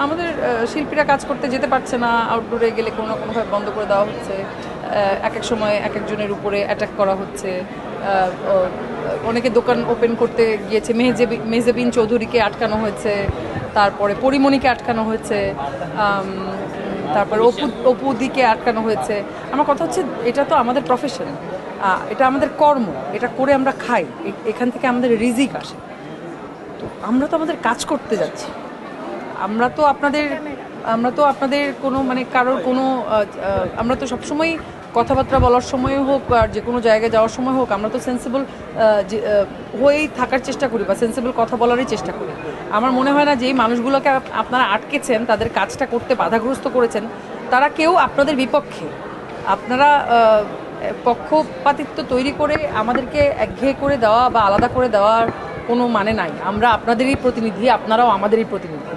আমাদের শিল্পীরা কাজ করতে যেতে পারছে না, আউটডোরে গেলে কোনো না কোনোভাবে বন্ধ করে দেওয়া হচ্ছে, এক এক সময় এক একজনের উপরে অ্যাটাক করা হচ্ছে। অনেকে দোকান ওপেন করতে গিয়েছে, মেহজেবিন চৌধুরীকে আটকানো হয়েছে, তারপরে পরিমণিকে আটকানো হয়েছে, তারপরে অপুদিকে আটকানো হয়েছে। আমার কথা হচ্ছে এটা তো আমাদের প্রফেশন, এটা আমাদের কর্ম, এটা করে আমরা খাই, এখান থেকে আমাদের রিজিক আসে। তো আমরা তো আমাদের কাজ করতে যাচ্ছি, আমরা তো আপনাদের কোনো মানে কারোর কোনো আমরা তো সবসময় কথাবার্তা বলার সময় হোক আর যে কোনো জায়গায় যাওয়ার সময় হোক আমরা তো সেন্সিবল হয়েই থাকার চেষ্টা করি বা সেন্সিবল কথা বলারই চেষ্টা করি। আমার মনে হয় না যে এই মানুষগুলোকে আপনারা আটকেছেন, তাদের কাজটা করতে বাধাগ্রস্ত করেছেন, তারা কেউ আপনাদের বিপক্ষে। আপনারা পক্ষপাতিত্ব তৈরি করে আমাদেরকে একঘেয়ে করে দেওয়া বা আলাদা করে দেওয়ার কোনো মানে নাই। আমরা আপনাদেরই প্রতিনিধি, আপনারাও আমাদেরই প্রতিনিধি।